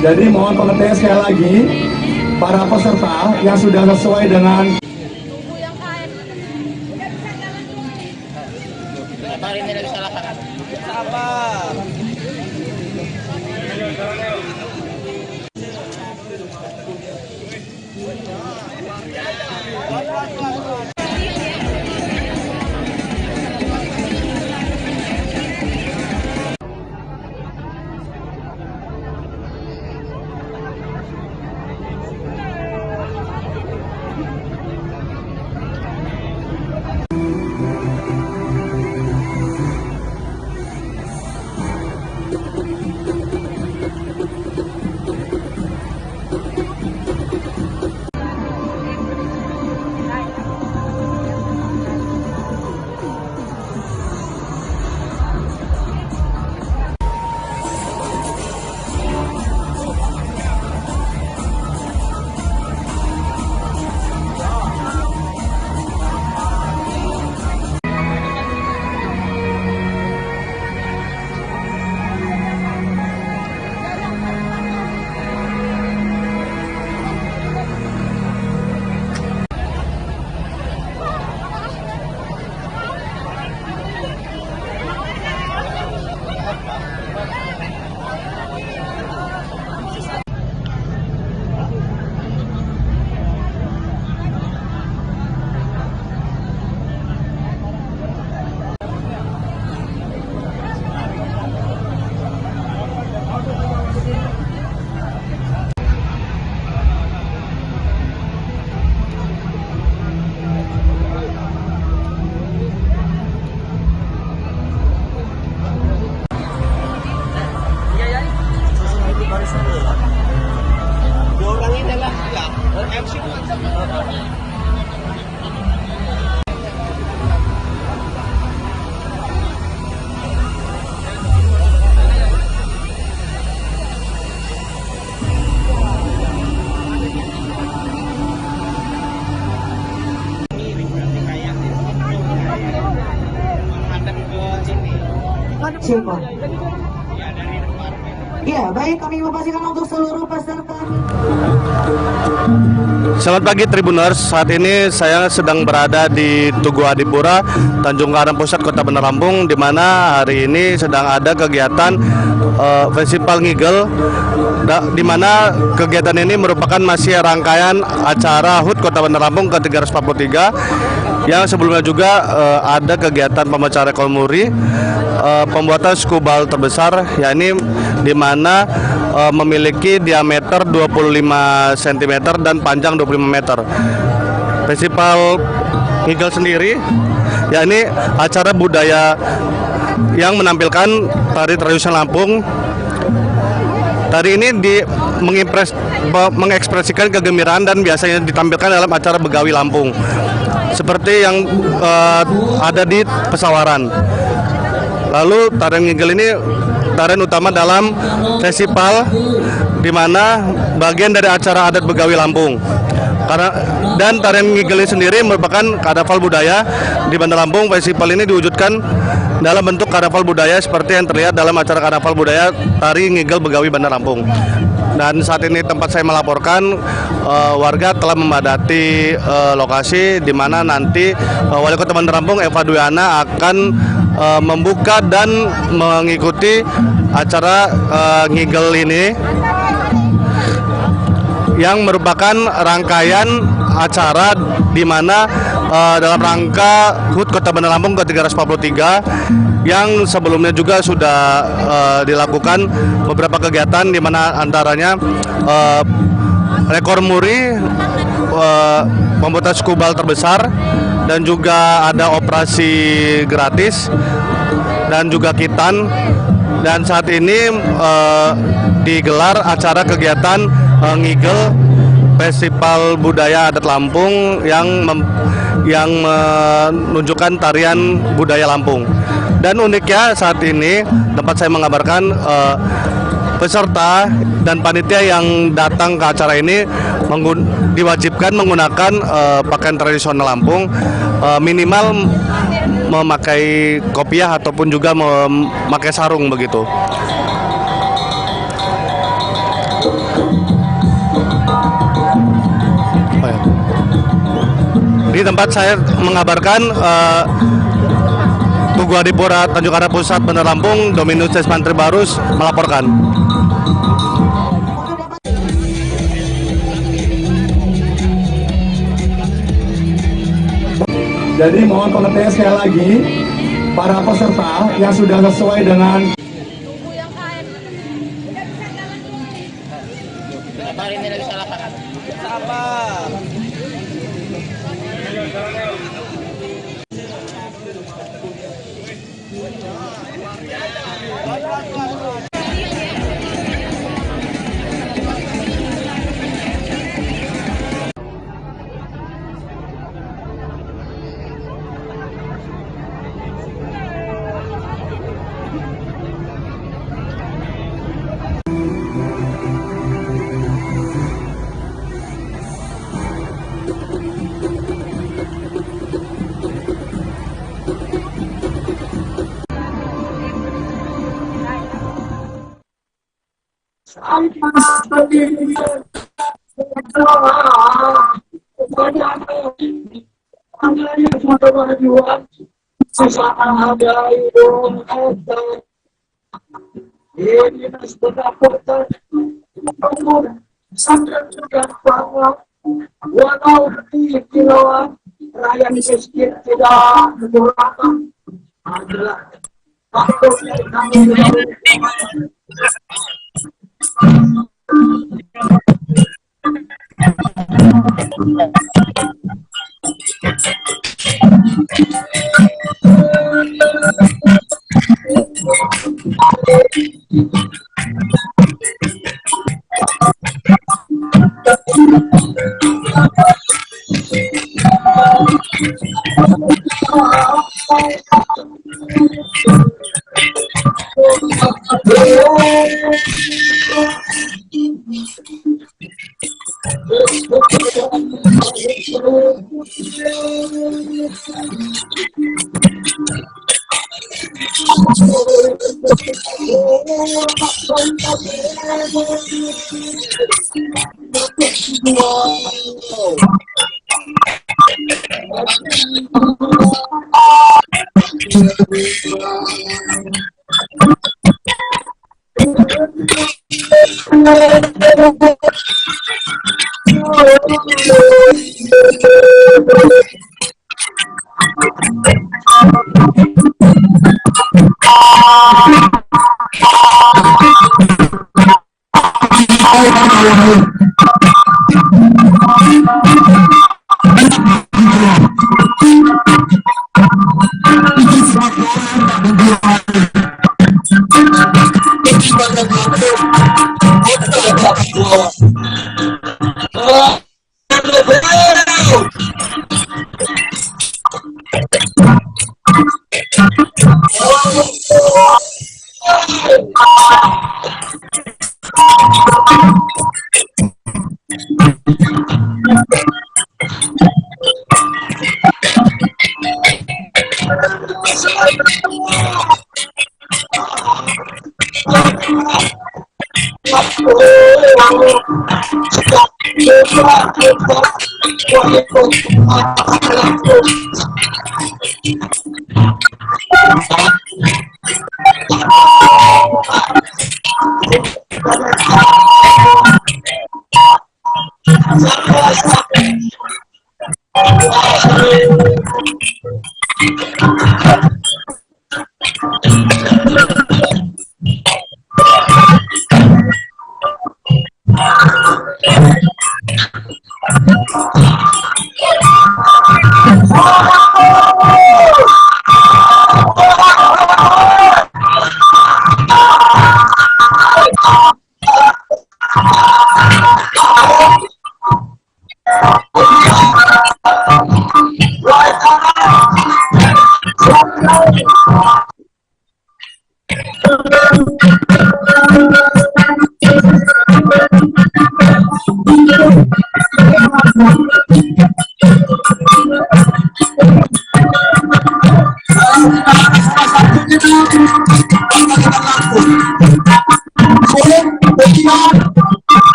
Jadi mohon pengertian sekali lagi, para peserta yang sudah sesuai dengan Siapa? Ya, baik, kami mempastikan untuk seluruh peserta. Selamat pagi Tribuners, saat ini saya sedang berada di Tugu Adipura, Tanjung Karang Pusat, Kota Bandar Lampung, di mana hari ini sedang ada kegiatan Festival Ngigel, di mana kegiatan ini merupakan masih rangkaian acara HUT Kota Bandar Lampung ke-343, yang sebelumnya juga ada kegiatan pemecahan rekor muri, pembuatan skubal terbesar, yakni di mana memiliki diameter 25 cm dan panjang 25 meter. Festival Ngigel sendiri yakni acara budaya yang menampilkan tari tradisional Lampung. Tari ini mengekspresikan kegembiraan dan biasanya ditampilkan dalam acara Begawi Lampung, seperti yang ada di Pesawaran. Lalu tarian Ngigel ini tarian utama dalam festival, di mana bagian dari acara adat Begawi Lampung. Dan tarian Ngigel ini sendiri merupakan karnaval budaya di Bandar Lampung. Festival ini diwujudkan dalam bentuk karnaval budaya seperti yang terlihat dalam acara karnaval budaya tari Ngigel Begawi Bandar Lampung. Dan saat ini tempat saya melaporkan, warga telah memadati lokasi di mana nanti Wali Kota Bandar Lampung Eva Duyana akan membuka dan mengikuti acara Ngigel ini, yang merupakan rangkaian acara di mana dalam rangka HUT Kota Bandar Lampung ke-343, yang sebelumnya juga sudah dilakukan beberapa kegiatan, di mana antaranya rekor muri, pembuatan skubal terbesar, dan juga ada operasi gratis dan juga kitan. Dan saat ini digelar acara kegiatan Ngigel Festival Budaya Adat Lampung yang menunjukkan tarian budaya Lampung. Dan uniknya saat ini tempat saya mengabarkan, peserta dan panitia yang datang ke acara ini diwajibkan menggunakan pakaian tradisional Lampung, minimal memakai kopiah ataupun juga memakai sarung begitu. di tempat saya mengabarkan Tugu Adipura Tanjung Karang Pusat Bandar Lampung, Dominus Desmantri Barus melaporkan. Jadi mohon pengertian sekali lagi, para peserta yang sudah sesuai dengan rakyat miskin tidak menggunakan adalah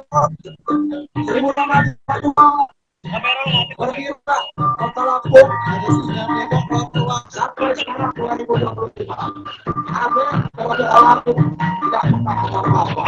Sampai sekarang 2025. Ada kalau alam tidak apa-apa.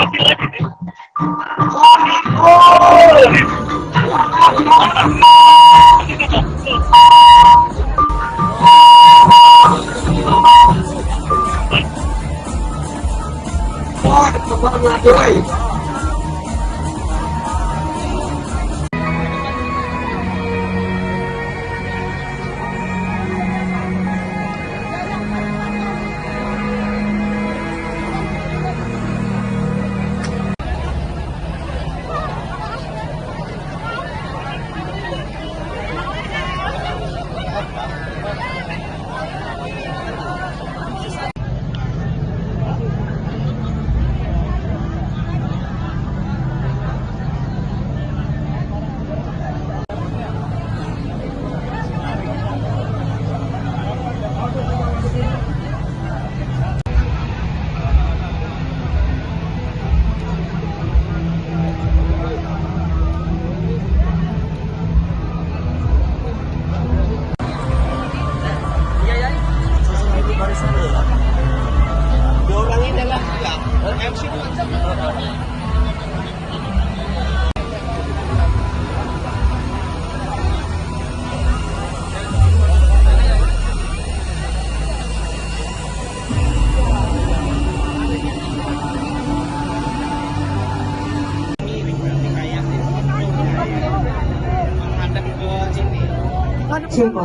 Ciko.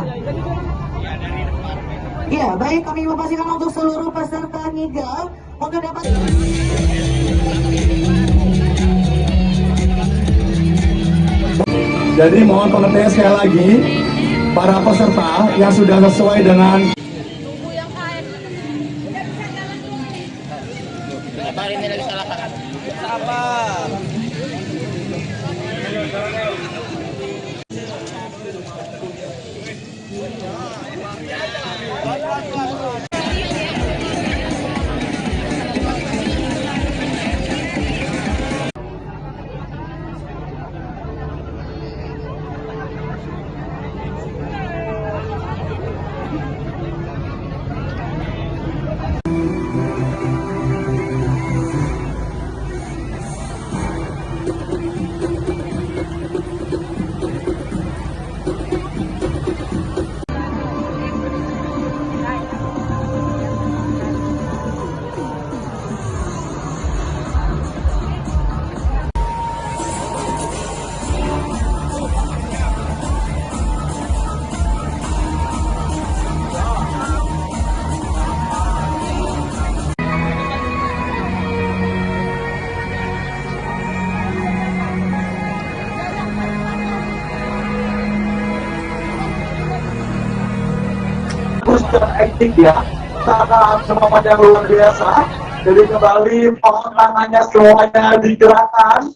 Ya, baik, kami memastikan untuk seluruh peserta NIGA untuk dapat. Jadi mohon pengertian sekali lagi para peserta yang sudah sesuai dengan Acting ya, sangat semangat yang luar biasa. Jadi kembali mohon tangannya semuanya digerakkan.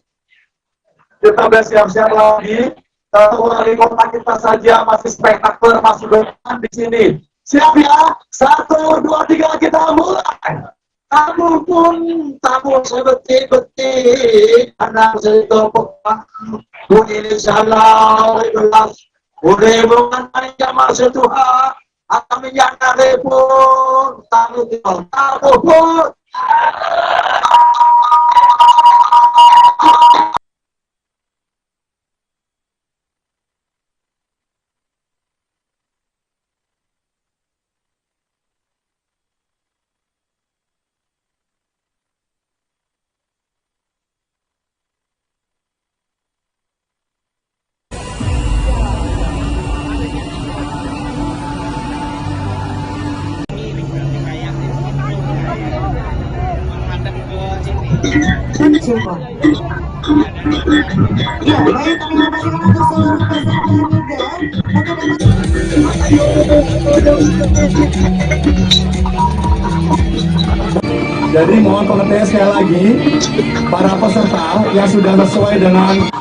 Kita bersiap-siap lagi. Wali kota kita saja masih spektakuler, masih depan di sini. Siap ya? 1, 2, 3 kita mulai. Tamu pun tamu sebetik-betik anak setopok ini salah ikhlas udah mengenai jamaah setuha akan menyangka pun tamu pun Ciko. Ya, baik, kami memastikan untuk seluruh peserta NIGA untuk dapat. Jadi mohon pengertian sekali lagi para peserta yang sudah sesuai dengan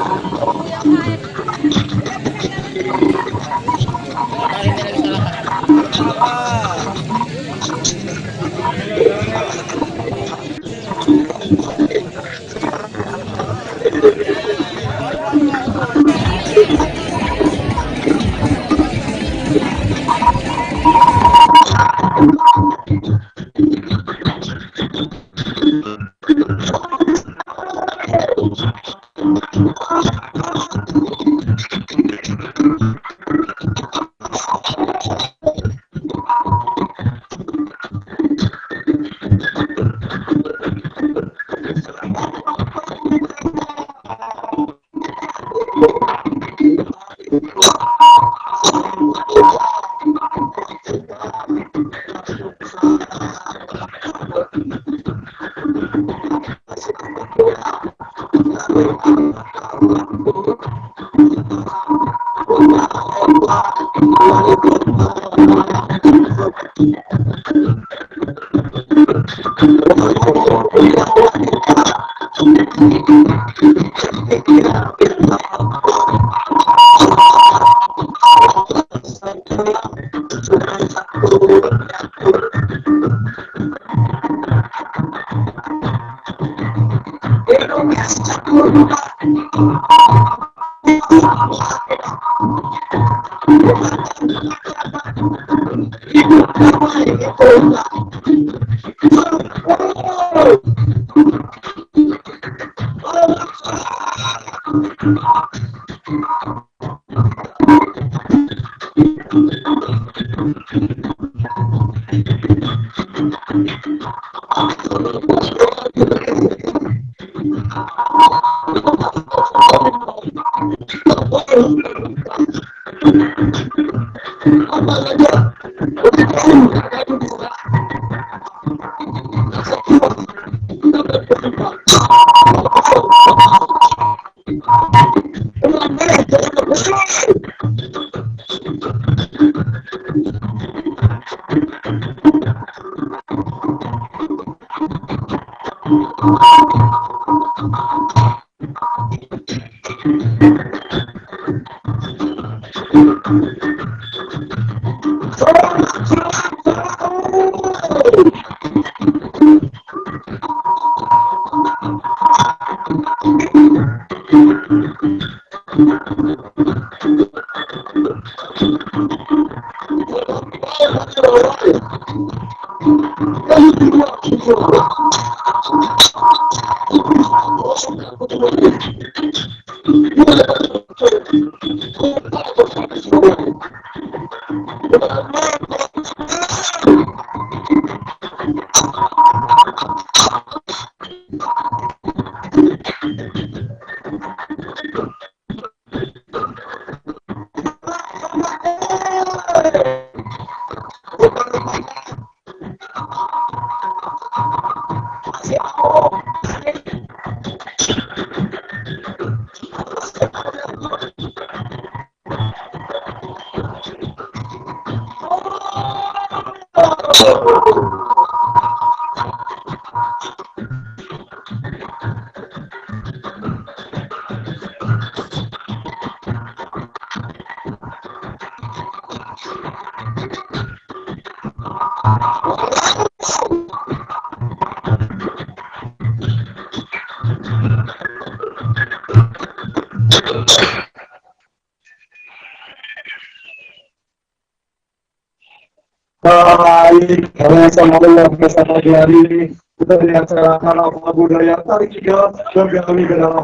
Baik, karena sama luar biasa pagi hari ini kita dilaksanakan apa budaya tarik tiga bergali ke dalam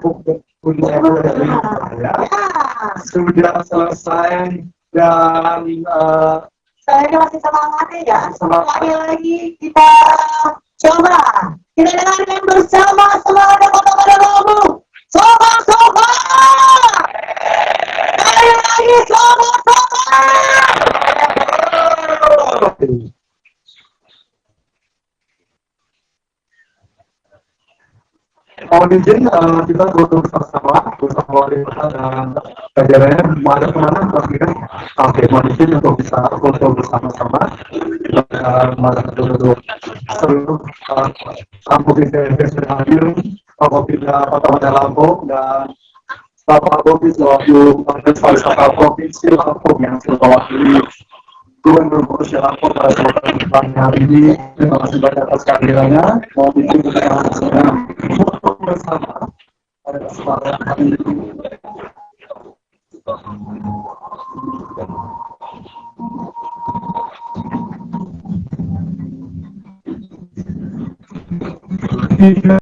budaya ya. Sudah selesai dan Saya masih semangat ya. Semangat. Sekali lagi kita coba. Kita dengarkan bersama semangat dan kata-kata kamu. Sobat-sobat. Sekali lagi sobat-sobat. mohon izin kita foto bersama wali kota dan jajarannya ada kemana pastikan oke mohon izin untuk bisa foto bersama-sama dan dulu seluruh tamu kita yang sudah hadir Kopimda Kota Lampung dan Bapak Bobi selaku Pariwisata Provinsi Lampung yang sudah mewakili Gubernur Provinsi Lampung pada kesempatan hari ini. Terima kasih banyak atas kehadirannya. Mohon izin kita sedang foto bersama pada kesempatan hari ini. tiga.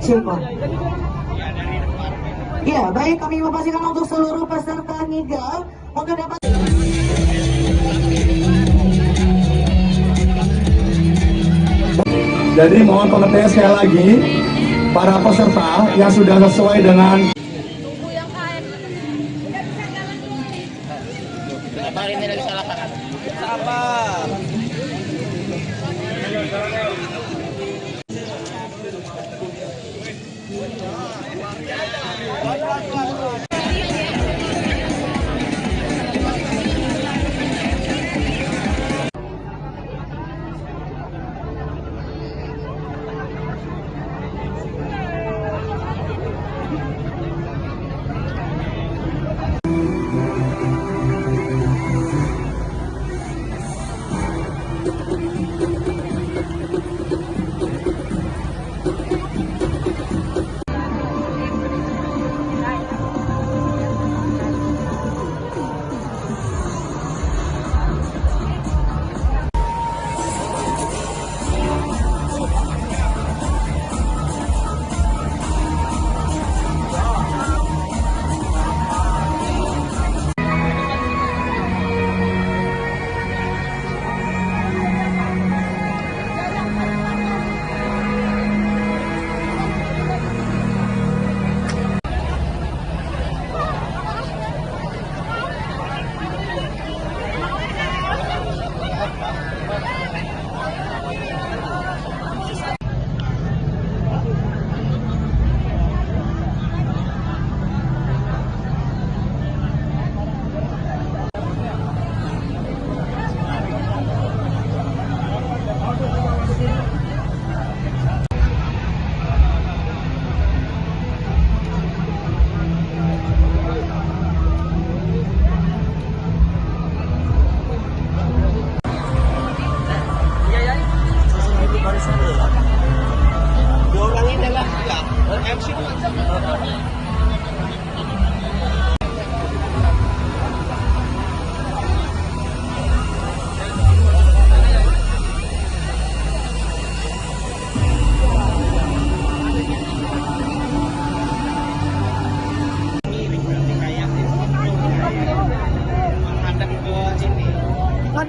Siapa? Ya, baik, kami memastikan untuk seluruh peserta NIGA untuk dapat. Jadi mohon pengertian sekali lagi para peserta yang sudah sesuai dengan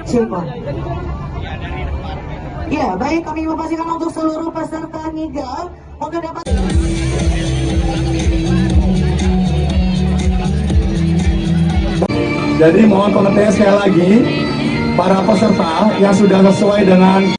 Siapa? Ya, baik, kami memastikan untuk seluruh peserta NIGA untuk dapat. Jadi mohon pengertian sekali lagi para peserta yang sudah sesuai dengan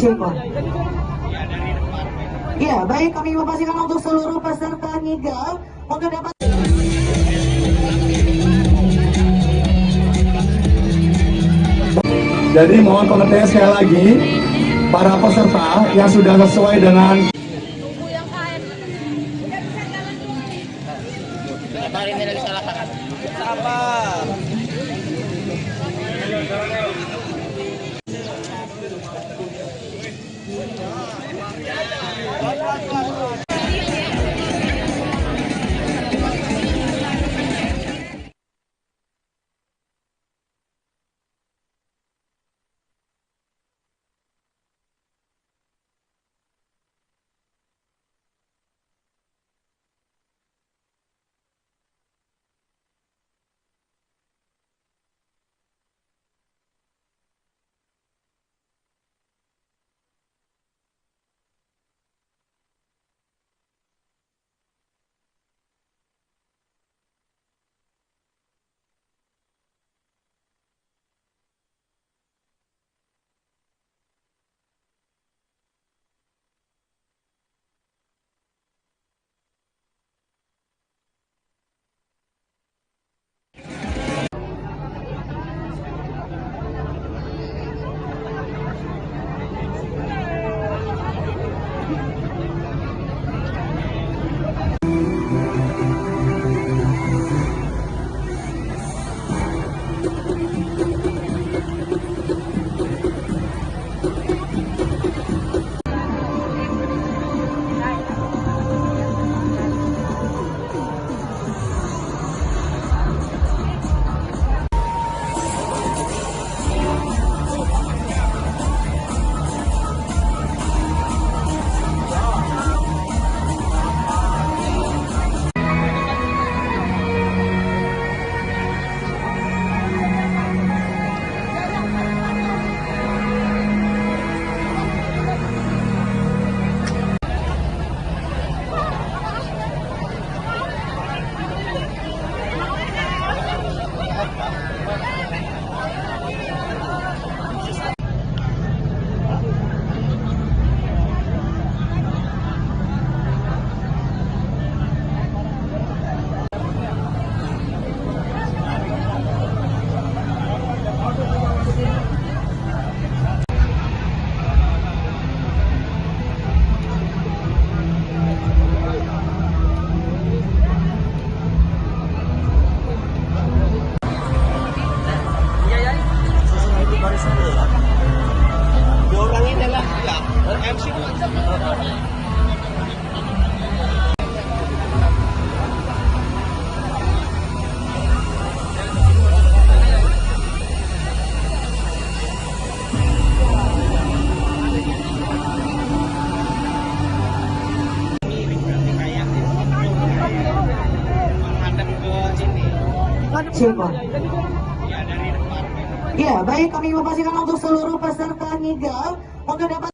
Cirebon. Ya, baik, kami memastikan untuk seluruh peserta NIGA untuk dapat Jadi mohon pengertian sekali lagi para peserta yang sudah sesuai dengan Cirebon. Ya, baik, kami memastikan untuk seluruh peserta ngigau untuk dapat.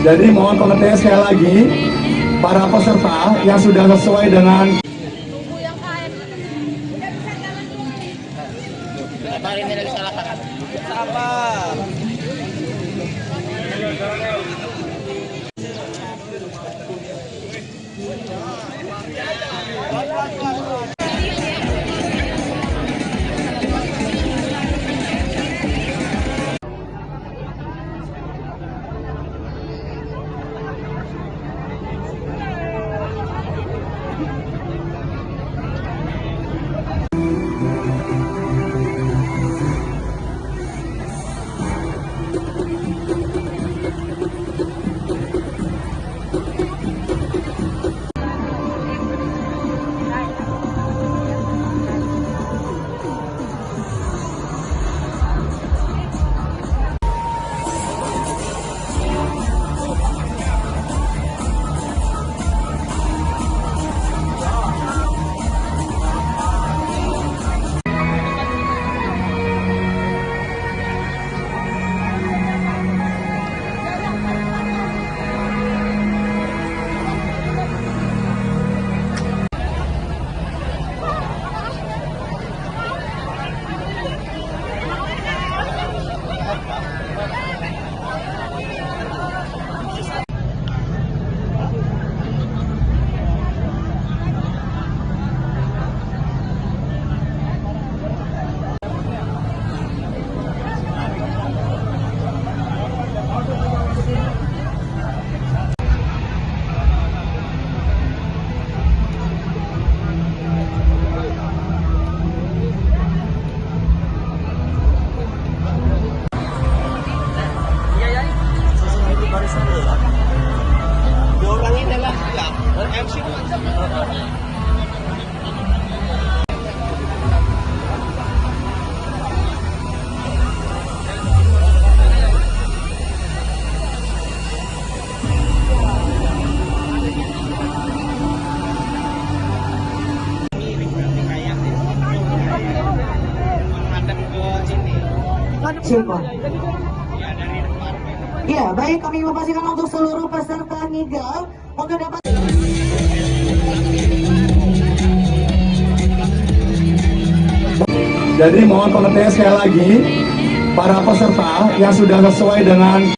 Jadi mohon pengertian sekali lagi para peserta yang sudah sesuai dengan Cirebon. Ya, baik, kami memastikan untuk seluruh peserta ngigau untuk dapat. Jadi mohon pengertian sekali lagi para peserta yang sudah sesuai dengan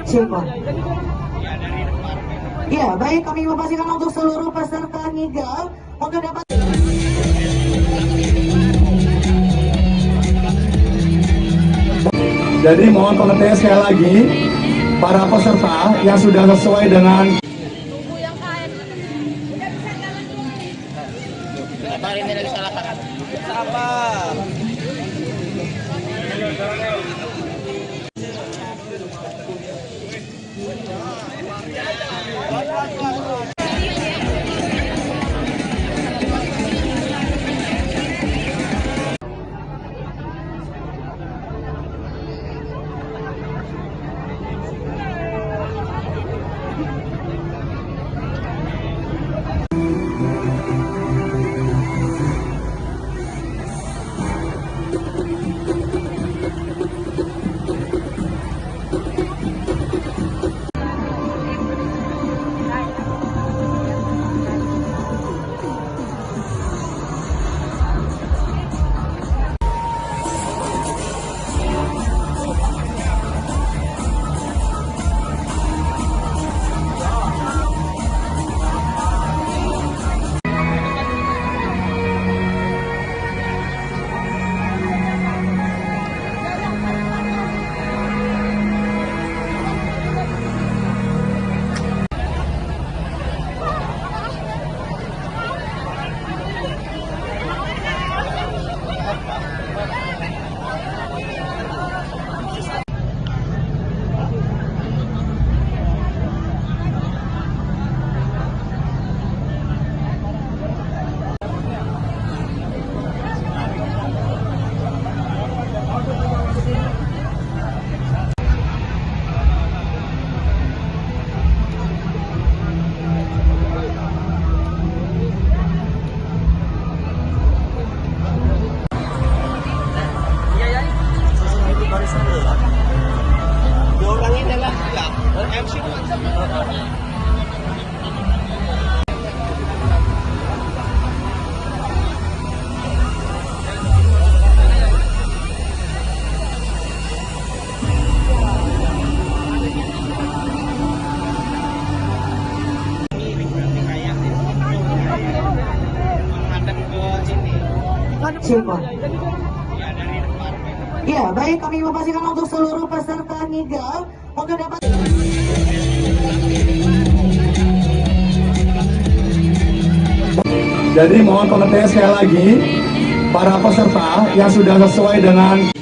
Cirebon. Ya, baik, kami memastikan untuk seluruh peserta ngigel untuk dapat. Jadi mohon pengertian sekali lagi para peserta yang sudah sesuai dengan Cirebon. Ya, baik, kami memastikan untuk seluruh peserta ngigel untuk dapat. Jadi mohon pengertian sekali lagi para peserta yang sudah sesuai dengan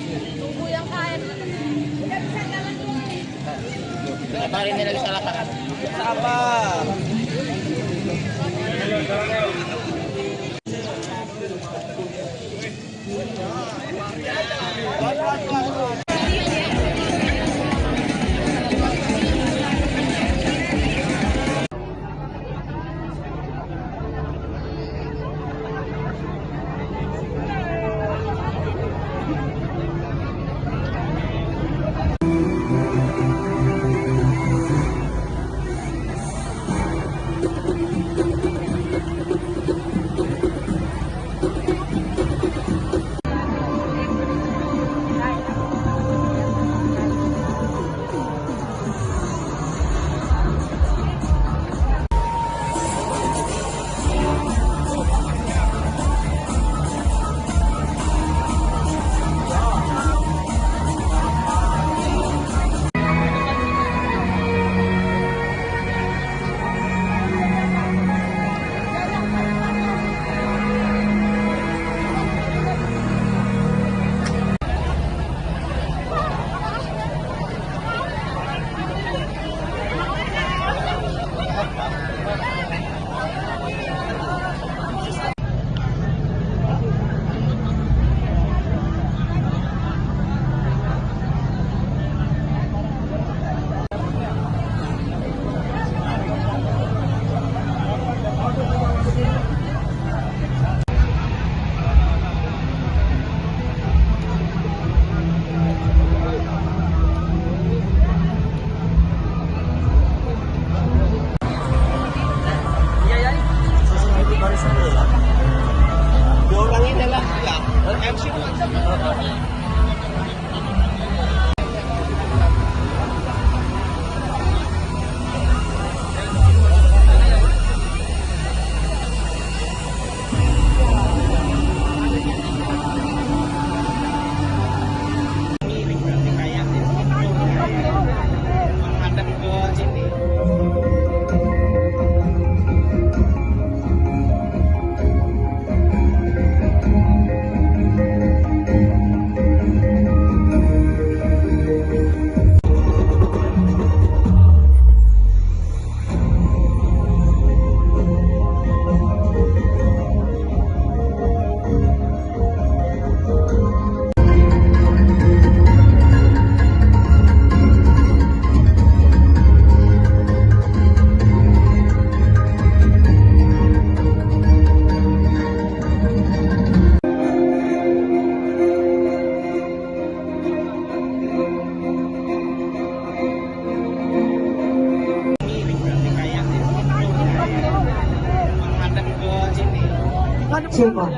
Cirebon.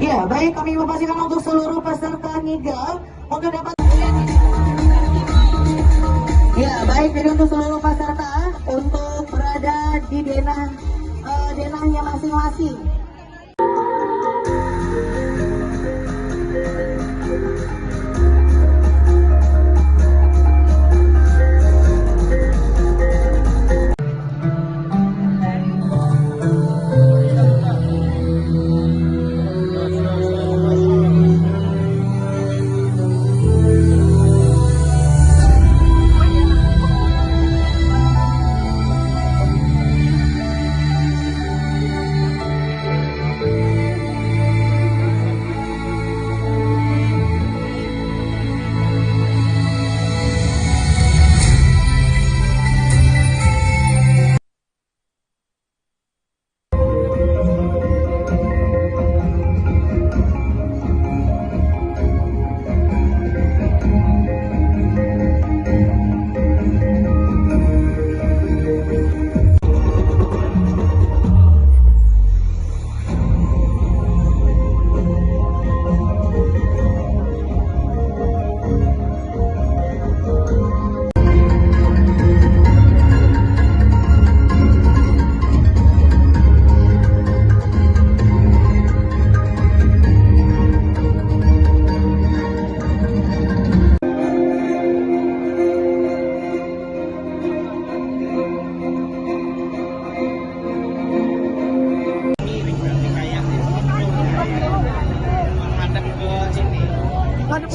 Ya, baik, kami memastikan untuk seluruh peserta NIGA untuk dapat. Ya, baik, jadi untuk seluruh peserta untuk berada di denahnya masing-masing.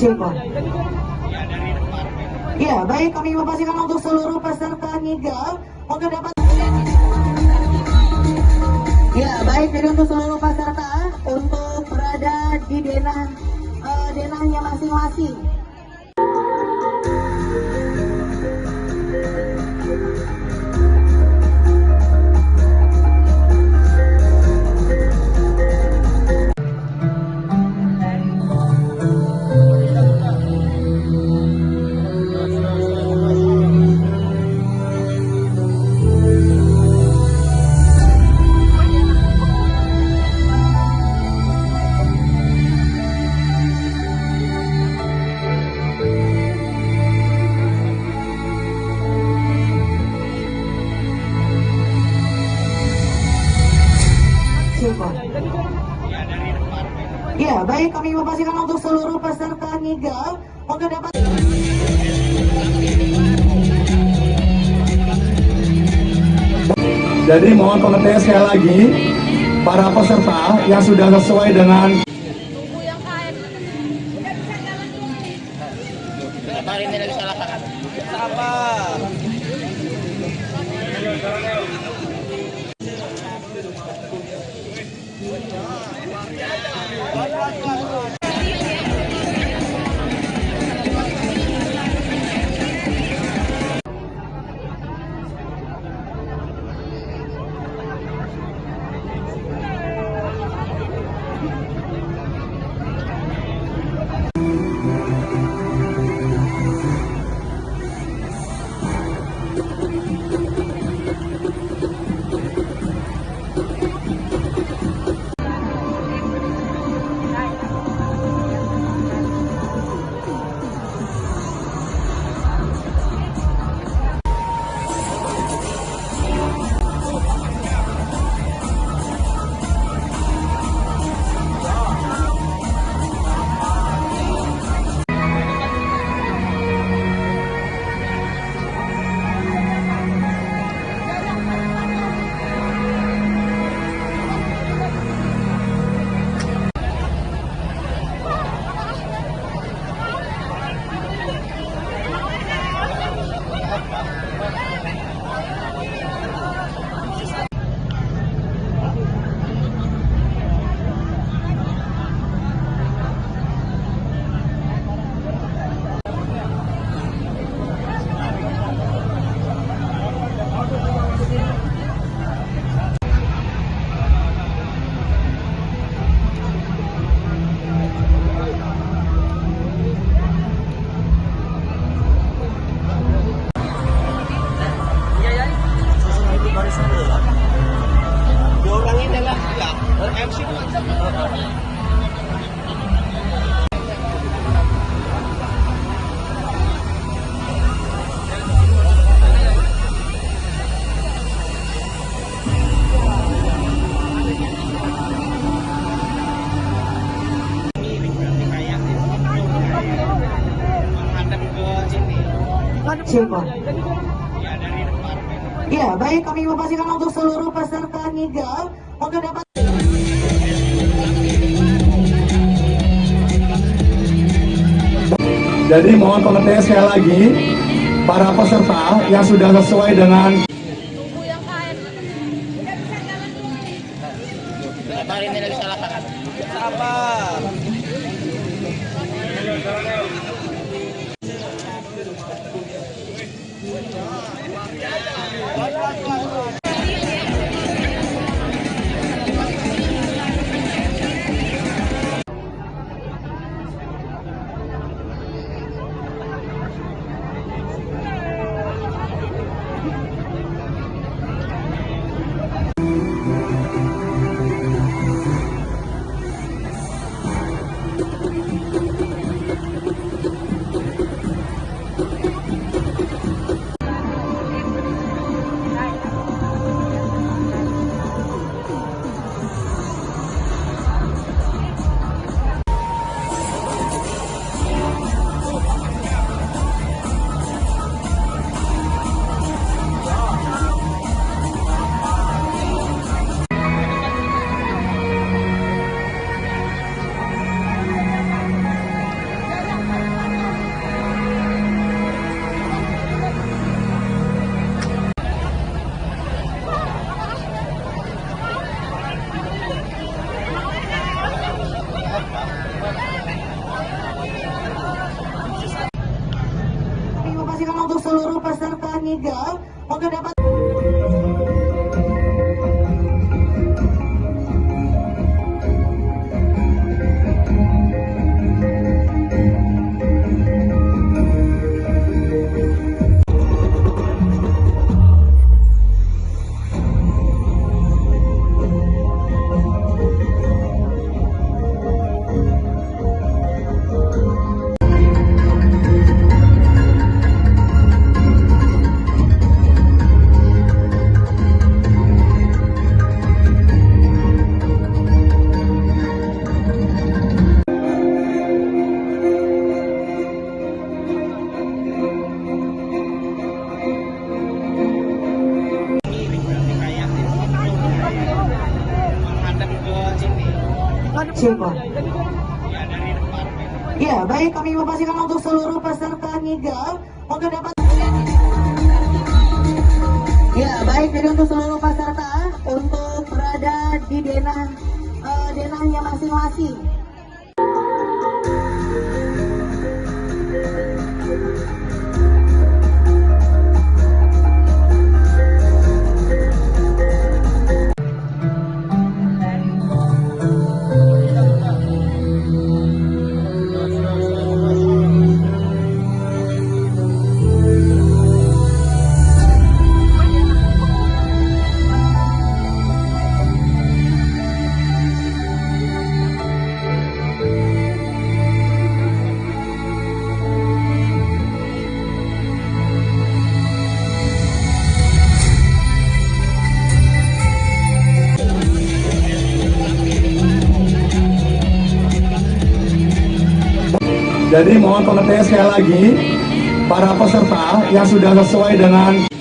Cirebon. Ya, baik, kami memastikan untuk seluruh peserta NIGA untuk dapat. Ya, baik, jadi untuk seluruh peserta untuk berada di denahnya masing-masing. Cirebon. Ya, baik, kami memastikan untuk seluruh peserta NIGA untuk dapat. Jadi mohon pengertian sekali lagi para peserta yang sudah sesuai dengan Cirebon. Ya, baik, kami memastikan untuk seluruh peserta NIGA untuk dapat. Jadi mohon pengertian sekali lagi para peserta yang sudah sesuai dengan Kami memastikan untuk seluruh peserta NIGA untuk dapat. Cirebon. Ya, baik, kami memastikan untuk seluruh peserta NIGA untuk dapat. Ya, baik, jadi untuk seluruh peserta untuk berada di denahnya masing-masing. Jadi mohon pengertian sekali lagi para peserta yang sudah sesuai dengan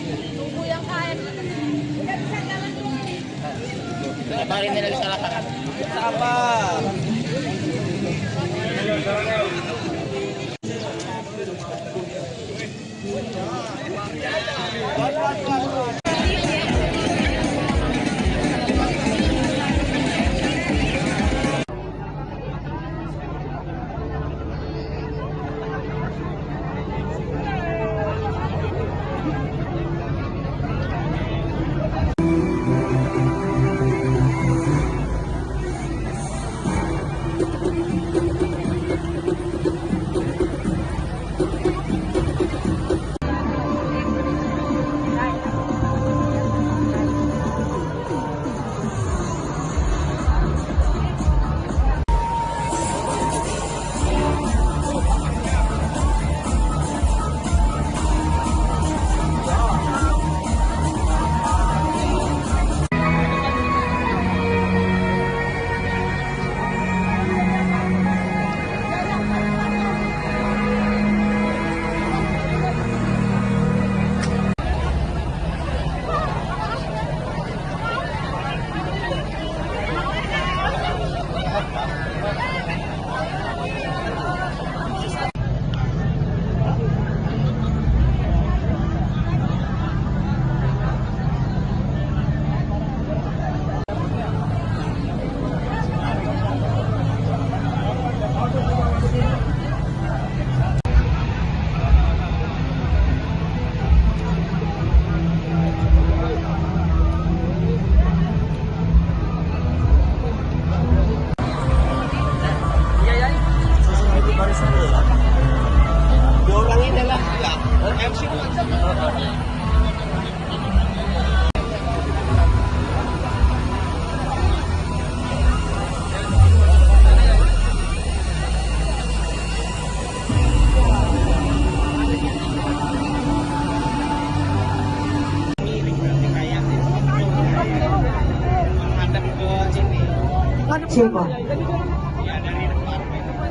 Siapa?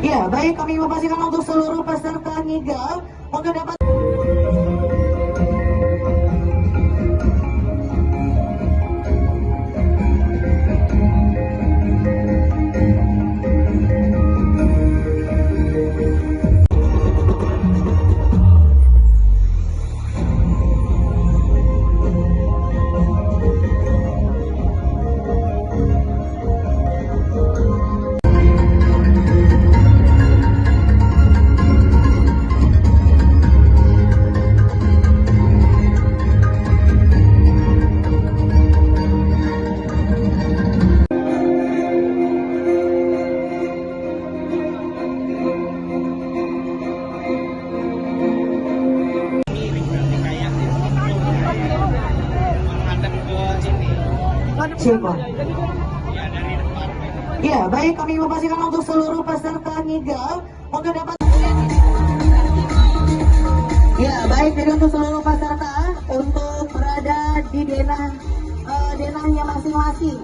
Ya, baik, kami memastikan untuk seluruh peserta ngigau untuk dapat. Siapa? Ya, baik, kami memastikan untuk seluruh peserta ngigau untuk dapat. Ya, baik, jadi untuk seluruh peserta untuk berada di denahnya masing-masing.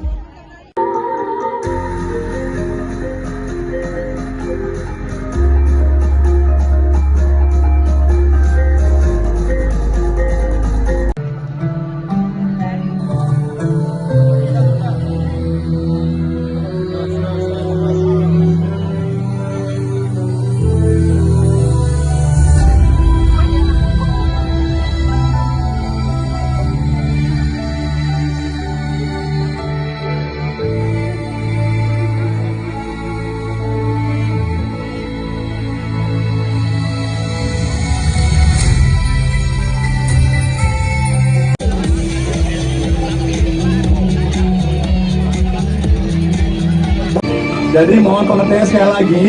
Jadi mohon pengertian sekali lagi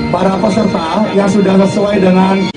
para peserta yang sudah sesuai dengan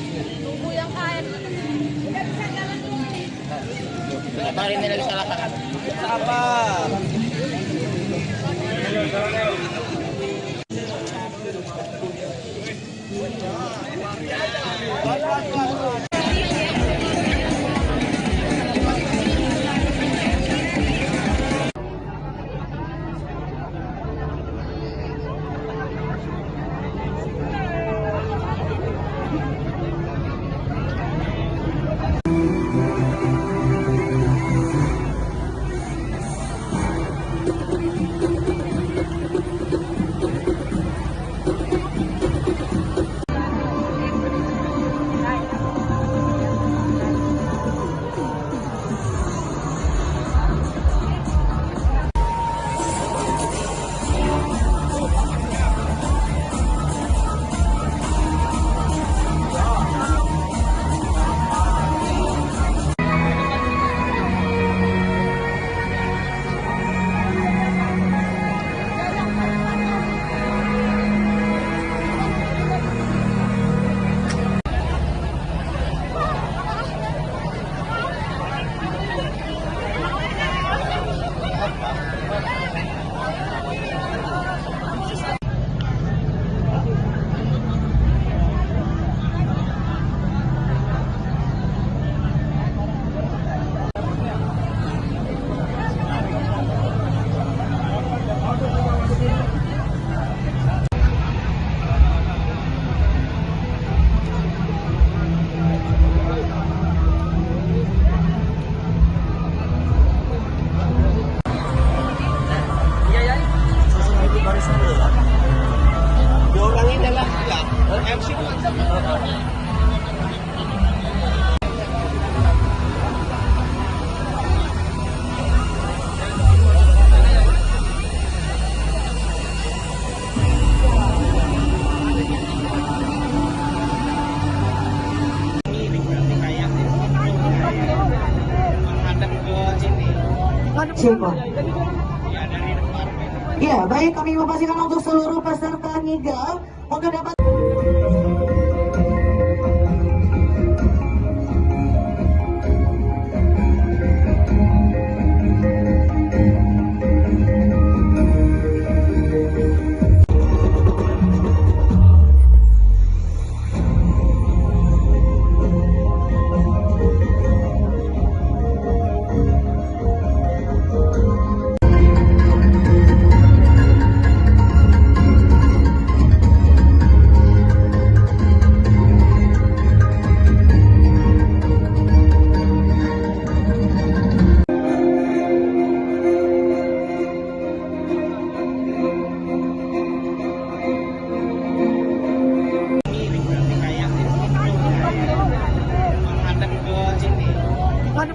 Siapa? Ya, baik, kami memastikan untuk seluruh peserta ngigau untuk dapat.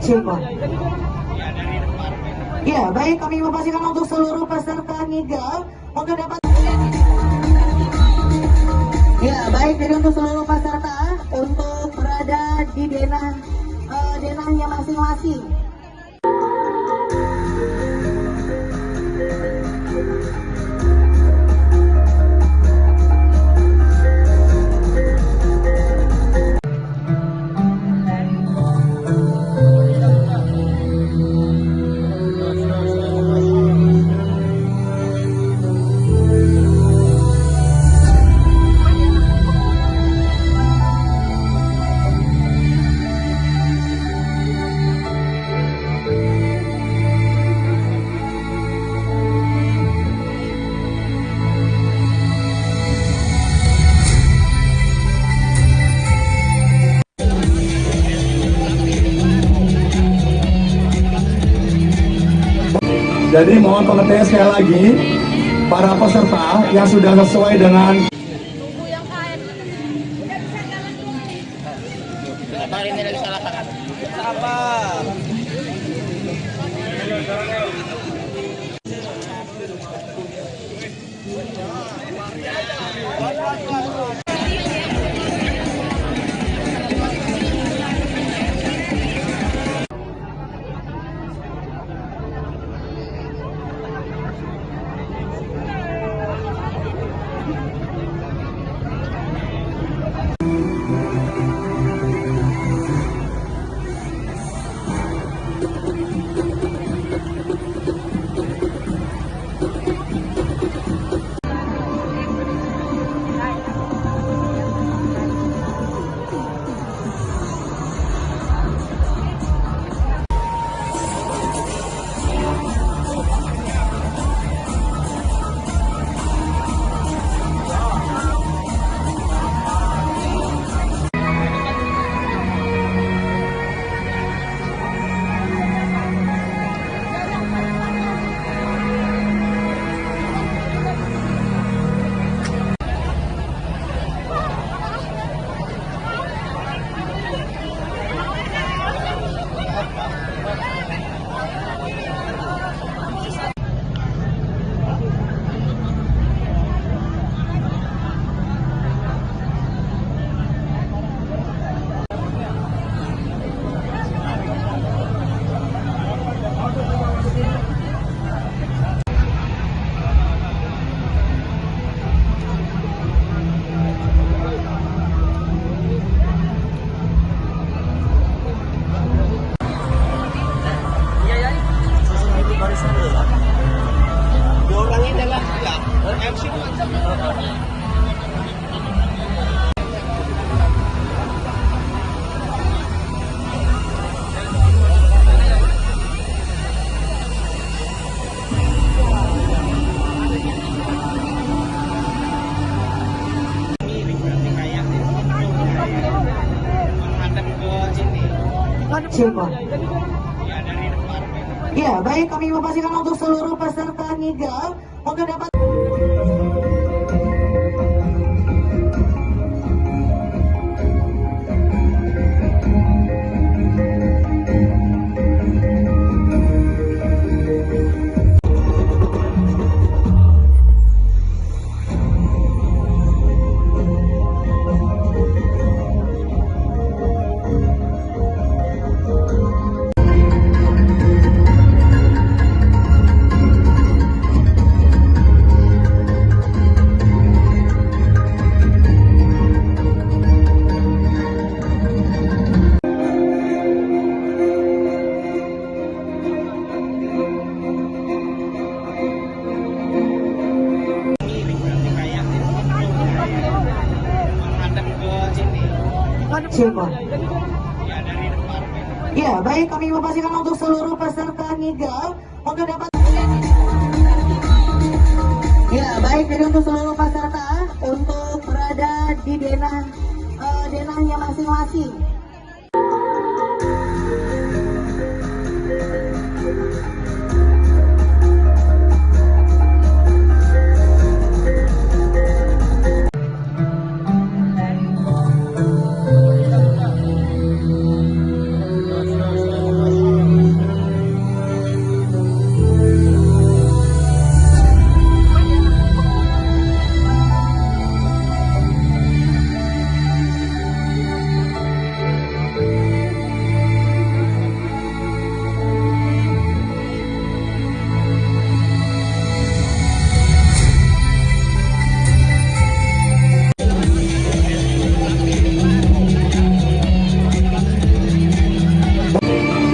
Coba. Ya, baik, kami memastikan untuk seluruh peserta ngigau untuk dapat. Ya, baik, jadi untuk seluruh peserta untuk berada di denahnya masing-masing. Jadi mohon pengertian sekali lagi para peserta yang sudah sesuai dengan Coba. Ya, baik, kami memastikan untuk seluruh peserta ngigau untuk dapat. Coba. Ya, baik, kami memastikan untuk seluruh peserta ngigau untuk dapat. Ya, baik, jadi untuk seluruh peserta untuk berada di denahnya masing-masing.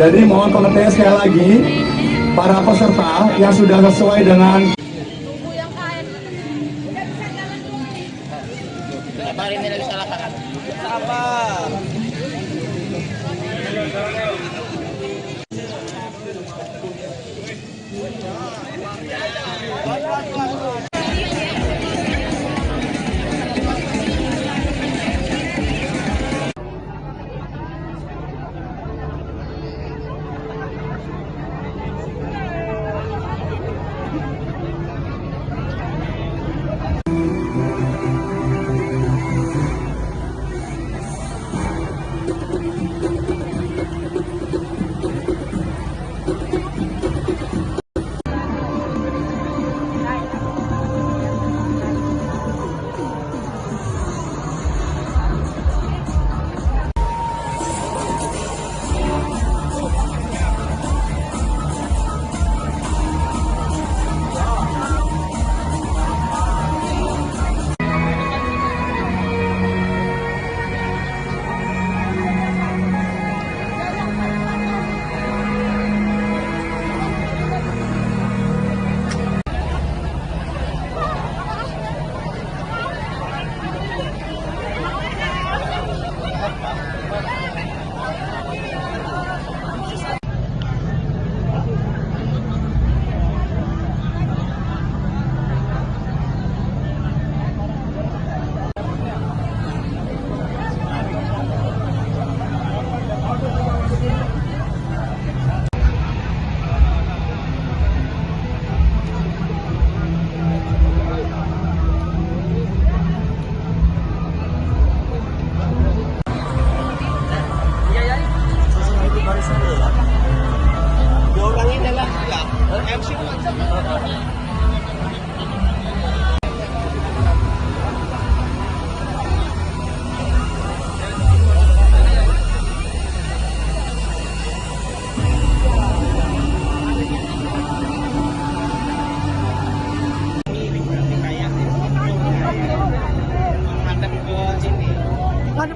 Jadi mohon pengertian sekali lagi para peserta yang sudah sesuai dengan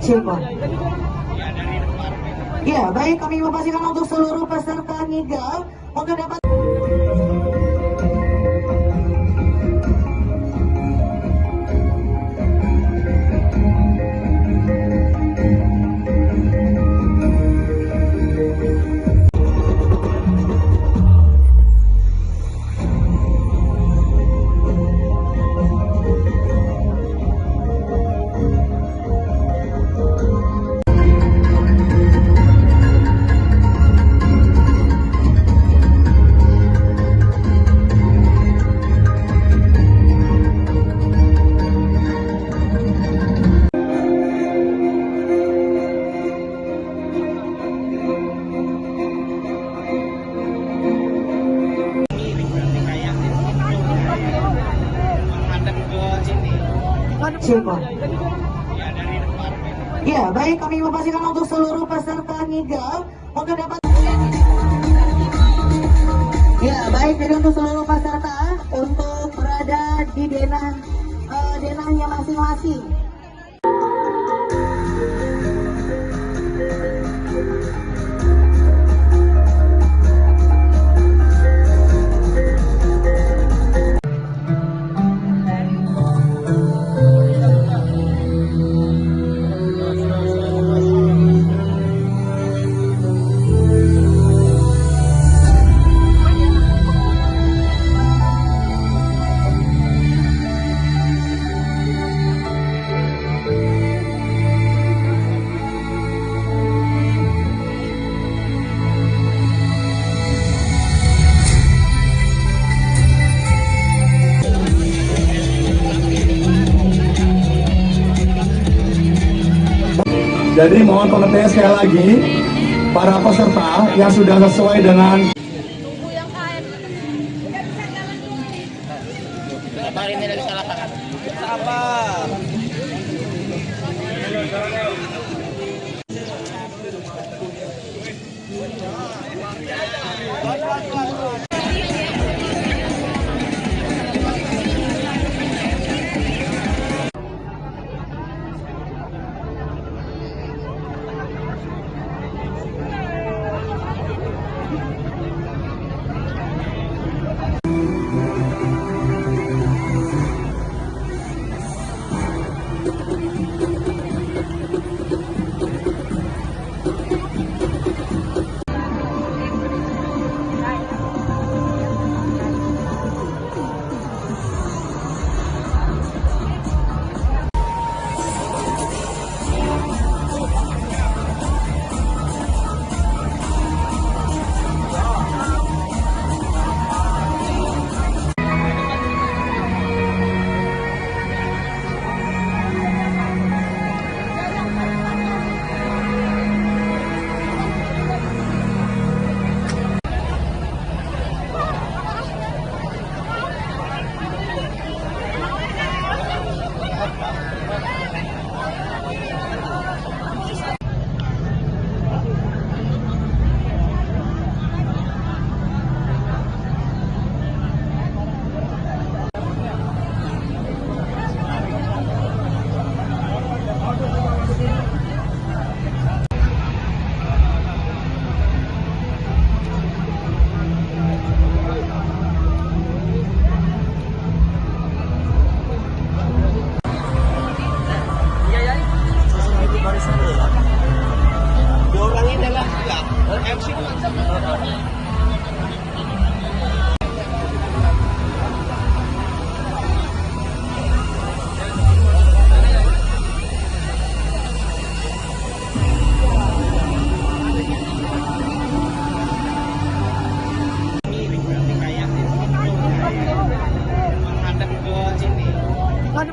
siapa? Ya, baik, kami memastikan untuk seluruh peserta NIGA untuk dapat siapa? Ya, baik, kami memastikan untuk seluruh peserta NIGA untuk dapat. Ya, baik, jadi untuk seluruh peserta untuk berada di denahnya masing-masing. Jadi mohon pengertian sekali lagi para peserta yang sudah sesuai dengan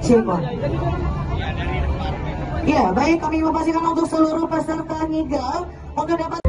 Cirebon. Ya, baik, kami memastikan untuk seluruh peserta nigel untuk dapat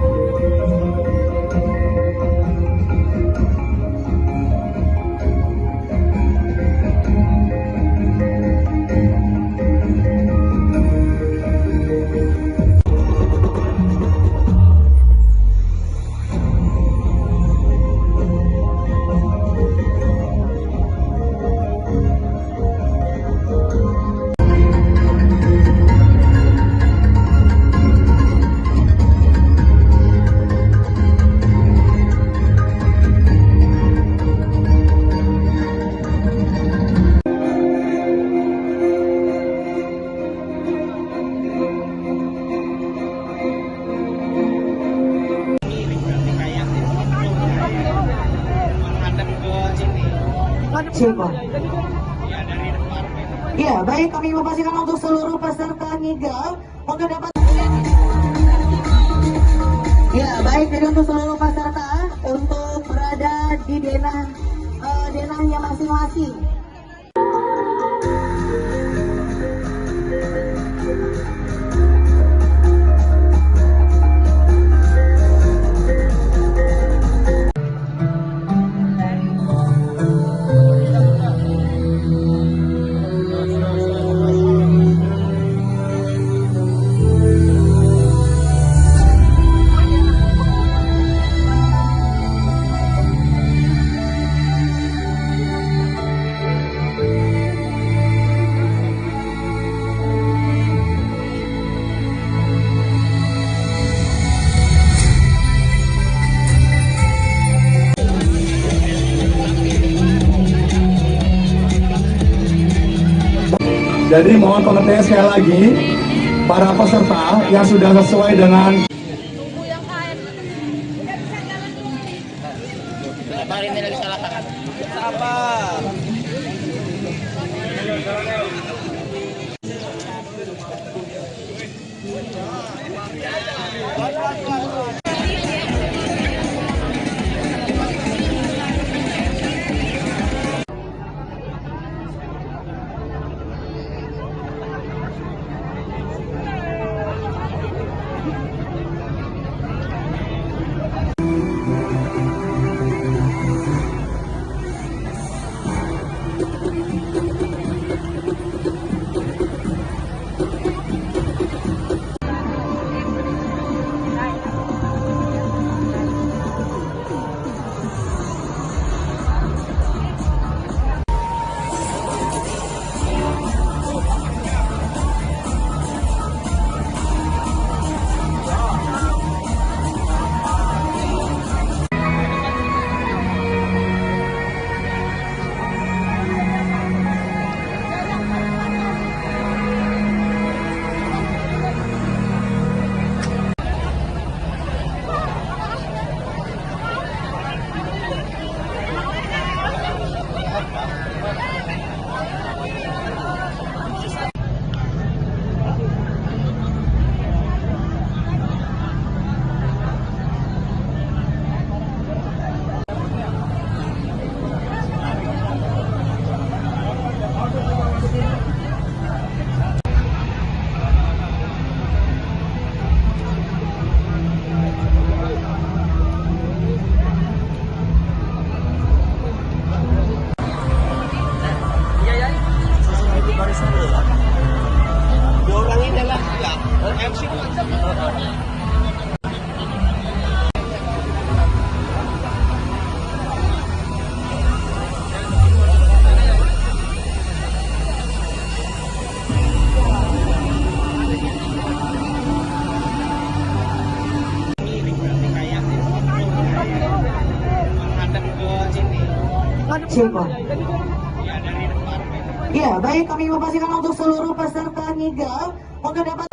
Cirebon. Ya, baik, kami memastikan untuk seluruh peserta nigel untuk dapat. Ya, baik, jadi untuk seluruh peserta untuk berada di denahnya masing-masing. Jadi mohon pengertian sekali lagi para peserta yang sudah sesuai dengan Cirebon. Ya, baik, kami memastikan untuk seluruh peserta nigel untuk dapat.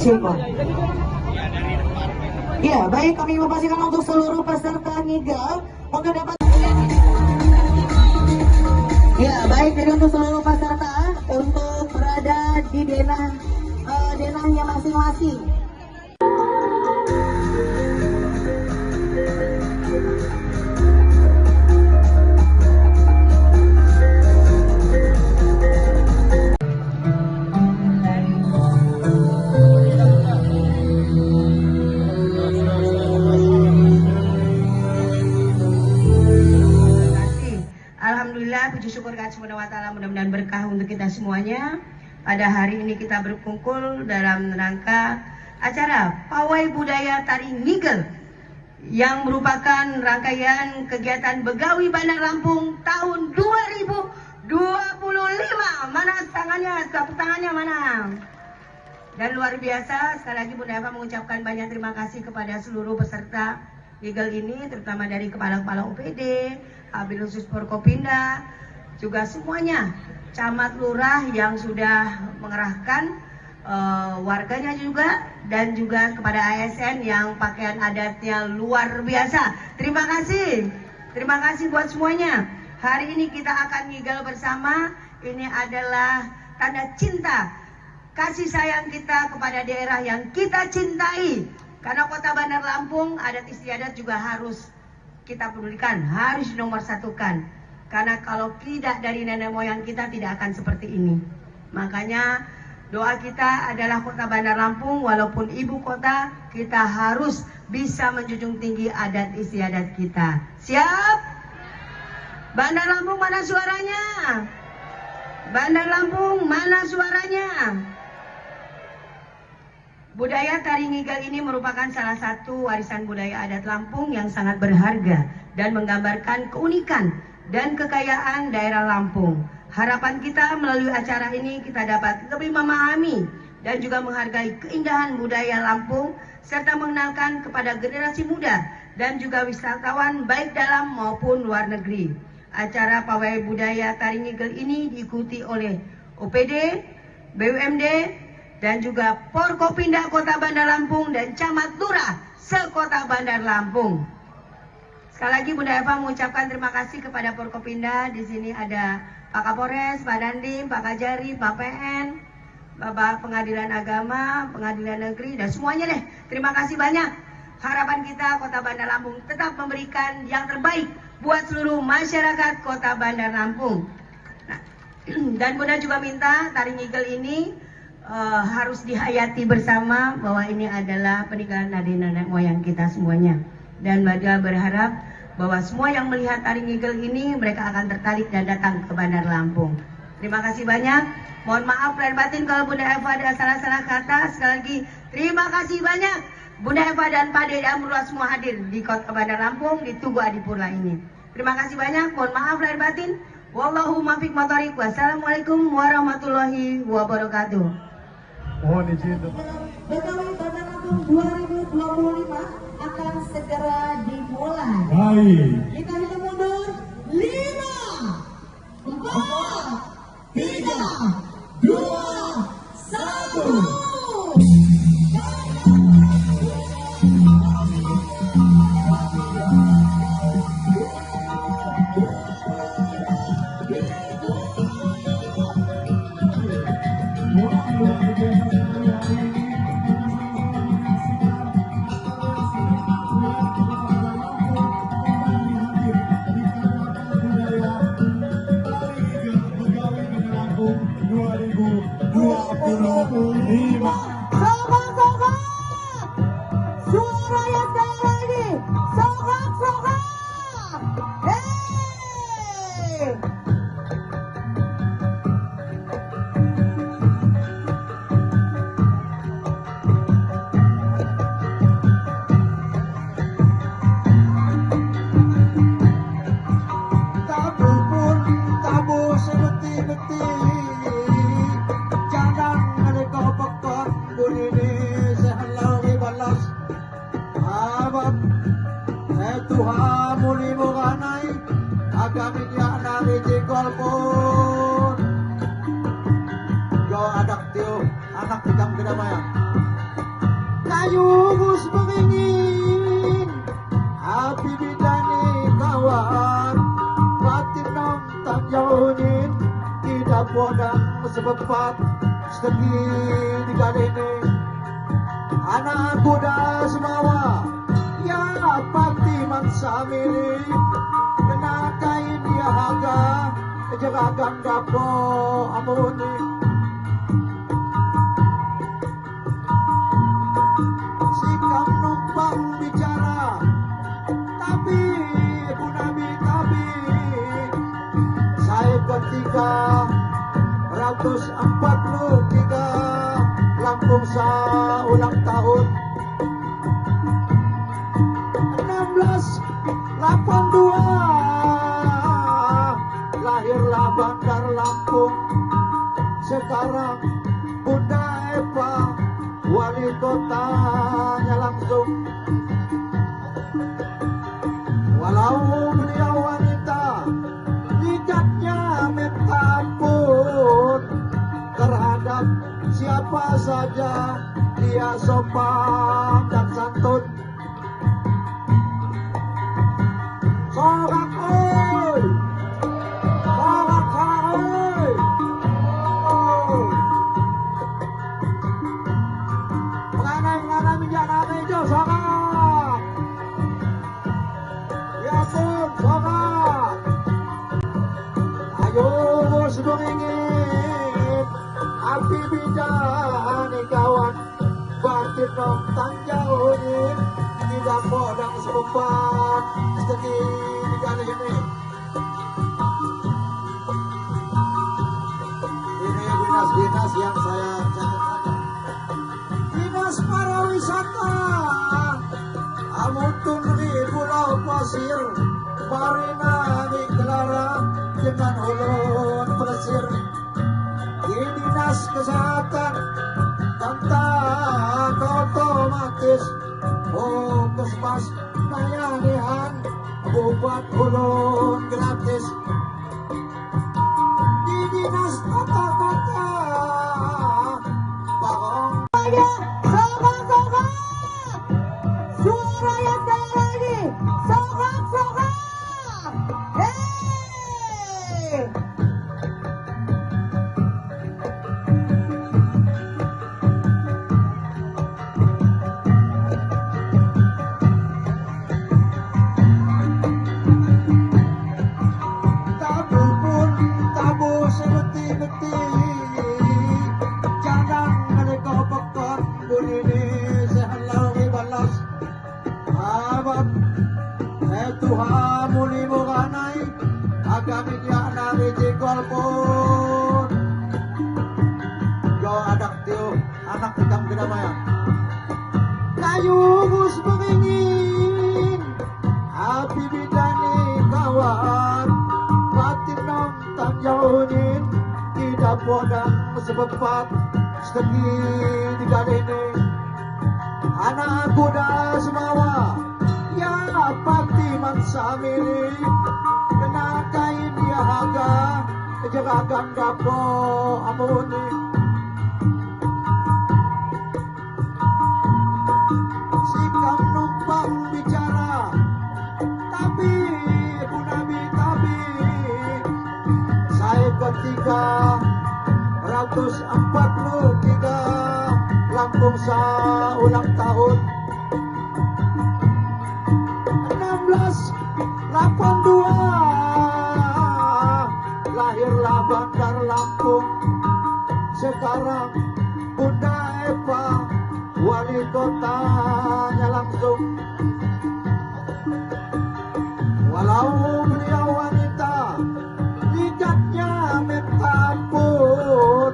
Syukur. Ya, baik, kami memastikan untuk seluruh peserta ngigel untuk dapat. Ya, baik, jadi untuk seluruh peserta untuk berada di denahnya masing-masing. Alhamdulillah, puji syukur kepada Subhanahu wa Ta'ala, mudah-mudahan berkah untuk kita semuanya. Pada hari ini kita berkumpul dalam rangka acara Pawai Budaya Tari Ngigel yang merupakan rangkaian kegiatan Begawi Bandar Lampung tahun 2025. Mana tangannya? Tepuk tangannya mana? Dan luar biasa, sekali lagi Bunda Eva mengucapkan banyak terima kasih kepada seluruh peserta Ngigel ini, terutama dari kepala-kepala OPD, Habil Khusus Forkopimda, juga semuanya camat lurah yang sudah mengerahkan warganya juga, dan juga kepada ASN yang pakaian adatnya luar biasa. Terima kasih buat semuanya. Hari ini kita akan ngigel bersama. Ini adalah tanda cinta, kasih sayang kita kepada daerah yang kita cintai. Karena Kota Bandar Lampung, adat istiadat juga harus kita pedulikan, harus dinomorsatukan. Karena kalau tidak dari nenek moyang kita tidak akan seperti ini. Makanya doa kita adalah Kota Bandar Lampung, walaupun ibu kota, kita harus bisa menjunjung tinggi adat istiadat kita. Siap? Bandar Lampung mana suaranya? Bandar Lampung mana suaranya? Budaya tari ngigel ini merupakan salah satu warisan budaya adat Lampung yang sangat berharga dan menggambarkan keunikan dan kekayaan daerah Lampung. Harapan kita melalui acara ini kita dapat lebih memahami dan juga menghargai keindahan budaya Lampung serta mengenalkan kepada generasi muda dan juga wisatawan baik dalam maupun luar negeri. Acara Pawai Budaya Tari Ngigel ini diikuti oleh OPD, BUMD, dan juga Forkopimda Kota Bandar Lampung dan Camat Lurah se-Kota Bandar Lampung. Sekali lagi Bunda Eva mengucapkan terima kasih kepada Forkopimda. Di sini ada Pak Kapolres, Pak Dandim, Pak Kajari, Pak PN, Bapak Pengadilan Agama, Pengadilan Negeri, dan semuanya deh. Terima kasih banyak. Harapan kita Kota Bandar Lampung tetap memberikan yang terbaik buat seluruh masyarakat Kota Bandar Lampung. Nah, dan Bunda juga minta tari ngigel ini harus dihayati bersama, bahwa ini adalah peninggalan dari nenek moyang kita semuanya. Dan Bunda berharap bahwa semua yang melihat tari ngigel ini mereka akan tertarik dan datang ke Bandar Lampung. Terima kasih banyak. Mohon maaf lahir batin kalau Bunda Eva ada salah-salah kata. Sekali lagi terima kasih banyak. Bunda Eva dan Pak Dede Amrullah semua hadir di Kota Bandar Lampung di Tugu Adipurna ini. Terima kasih banyak. Mohon maaf lahir batin. Wallahu muwaffiq motorik. Wassalamualaikum warahmatullahi wabarakatuh. Mohon izin. Begawi Bandar Lampung 2025 akan segera dimulai. Baik. Kita hitung mundur 5, 4, 3, 2, 1. Sokak-sokak! Suaranya sekali lagi! Sokak-sokak! Hei! Tabu pun tabu sebetik-betik. Jangan mereka pekat bunyi sehalau dibalas. Abad Tuhan muli menganai agami dia nari jengkol pun. Yo anak tio anak tidak kedamaian. Kayumus beringin, api bidani kawan, batin nonton jauhin, tidak podang sebepat, segi di galene. Anak kuda semawa, ya pati mansamili, kena kain dia haga, jagakan dapo amuni. Sikap numpang bicara, tapi punami tapi, saya ketika 143 Lampung sa ulang tahun 1682 lahirlah Bandar Lampung. Sekarang Bunda Eva wali kotanya langsung. Walau beliau wanita, hidupnya minta ampun terhadap siapa saja, dia sopan dan santun. Sorak oi, sorak oi, menganai minjana meja sorak. Ya pun sorak. Ayo bos beringin, api bidani kawan, batin nonton jauhin, tidak podang sebepat, segi di kali ini. Ini dinas-dinas yang saya catat. Dinas pariwisata, Amutun di Pulau Pasir, Marina di Kelara dengan ulun Pesir. Di dinas kesehatan tentang otomatis puskesmas layanian obat ulun gratis. Di dinas tata kota Bagong Sokak-sokak, suaranya sekali lagi, sokak-sokak, hei. tabu pun tabu sebeti-beti, jangan mereka pekat bunyi sehalau balas. Abad Tuhan muli bukanai agami dia nari jikol pun. Yo adak tio anak tikam kedamaian. Kayu mus beringin, api bidani kawan, batin nonton jauhin, tidak podang sebepat, segi di galene. Anak kuda semawa, ya pati mansamili, kena kain dia haga, jagakan dapo amuni. Sikap numpang bicara, tapi punami tapi, saya ketika 143 Lampung sa ulang tahun 1682 lahirlah Bandar Lampung. Sekarang Bunda Eva wali kotanya langsung. Walau beliau wanita, hidupnya minta ampun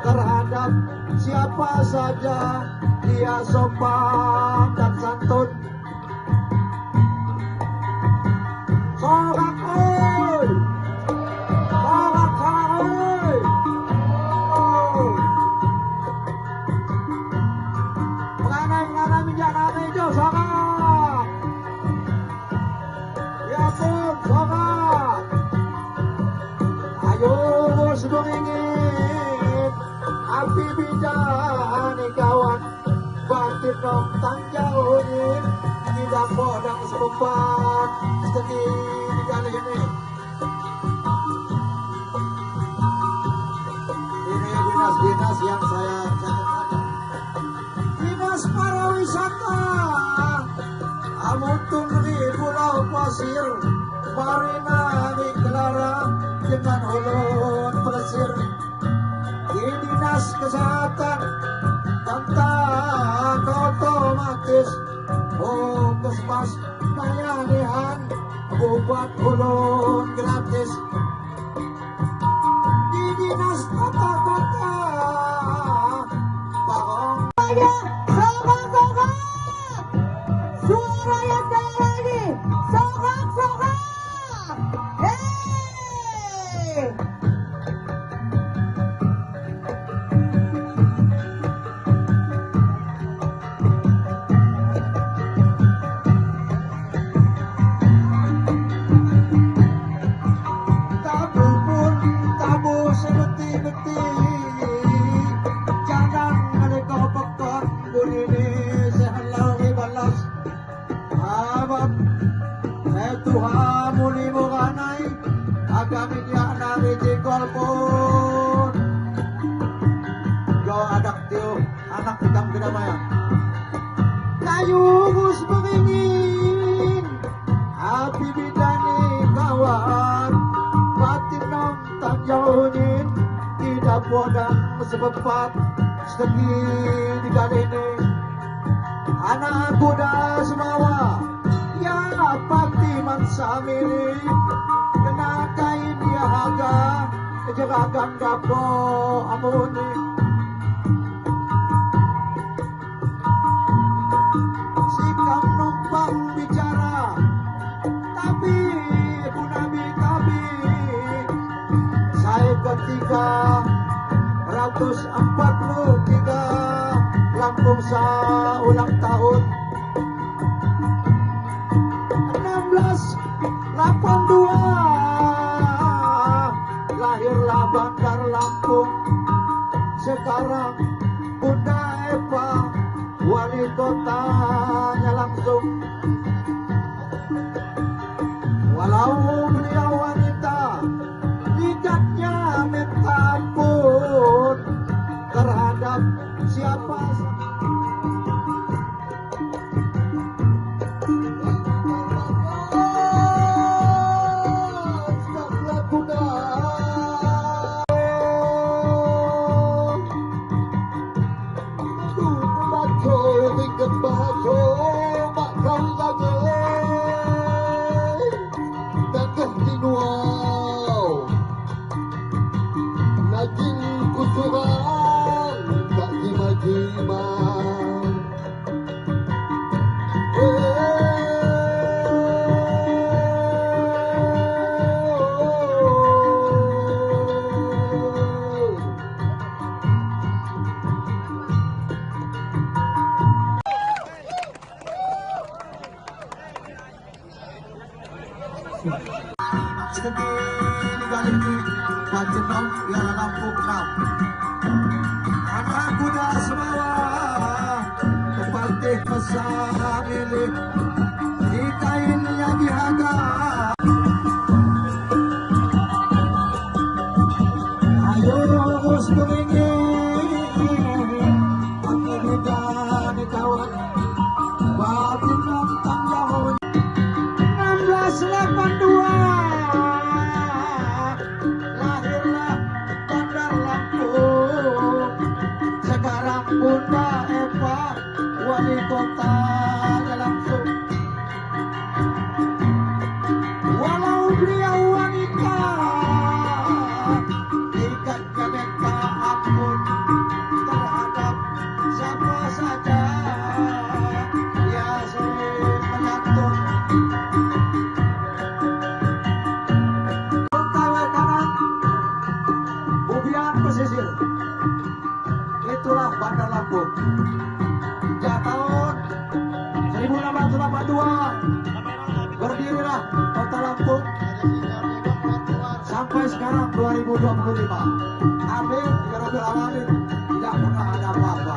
terhadap siapa saja, dia sopan dan santun. Sorak oi, sorak oi, menganai minjana meja sorak. Ya pun sorak. Ayo bos beringin, api bidani kawan, batin batin nom tanjauhin tidak podang serupat segi di kali ini dinas-dinas yang saya catat. Dinas pariwisata Amutun di Pulau Pasir Marina di Kelara dengan ulun Pesir. Di Dinas Kesehatan tentang otomatis Puskesmas Nayanihan obat ulun gratis. Di Dinas Tata Kota Bahong Sokak-sokak, suaranya sekali lagi, sokak-sokak, hei. tabu pun tabu sebeti-beti jangan ada kau pekot bunini sehalau balas abad Tuhan muli mukanai agami dia nari jengkol pun kau adak tiu anak hitam kedamaian kayu mus beringin api bidani kawan batin nom tanjauhin tidak podang sebepat segi di kali ini anak kuda semawa ya pati mansamili kena kain dia haga kejerakan gapo amuni sikap numpang bicara tapi punabi kabi saya ketika 143 Lampung sa ulang tahun 1682 lahirlah Bandar Lampung sekarang Bunda Eva wali kotanya langsung walau beliau wanita lidahnya minta ampun terhadap siapa segi di kali ini Pajenong yang Lampung Nam anak kuda semawa kepatih pesan milik di kain yang dihaga ayo bos beringin aku bidani kawan batin nom tanjauhin 1682 lahirlah Bandar Lampung sekarang Bunda Eva wali kotanya langsung walau beliau wanita ikatnya minta ampun terhadap siapa saja ya sering menyantun pesisir itulah Bandar Lampung sejak tahun 1682 berdirilah kota Lampung sampai sekarang 2025 amin ya rabbal alamin tidak pernah ada apa-apa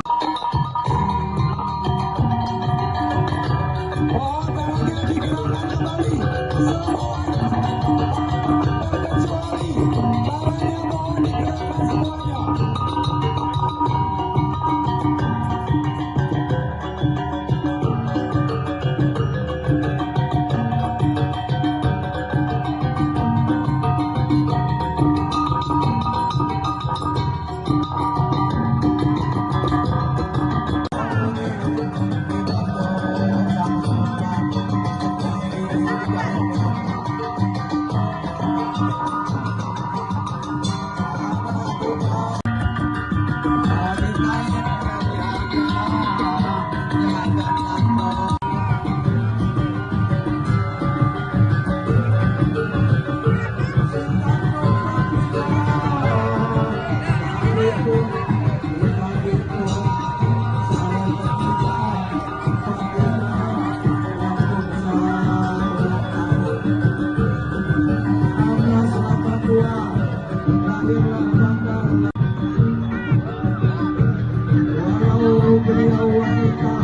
Walau beliau wanita,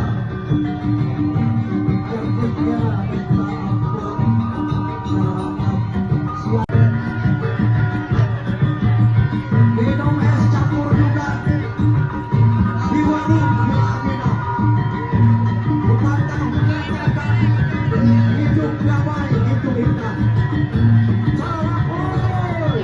cantiknya minta ampun. Minum es campur juga di warung Aminah. Memandang mengatakan hidup damai itu indah. Salam oi.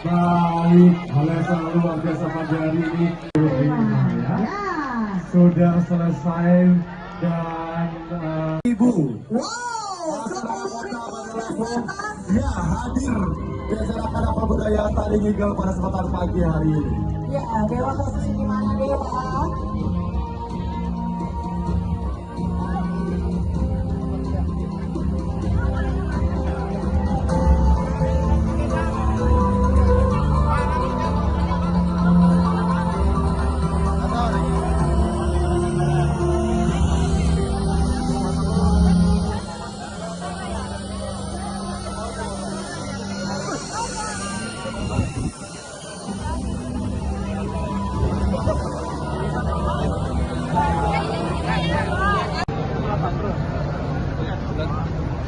Baik, hal yang selalu luar biasa pada hari ini ya. Sudah selesai dan Ibu ya hadir di acara pada pembudayaan tari ngigel pada kesempatan pagi hari ini. Ya, Dewa posisi di mana Dewa?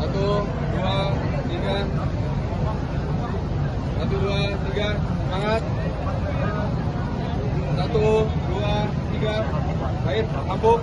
Satu, dua, tiga, semangat. 1, 2, 3, baik, mampu.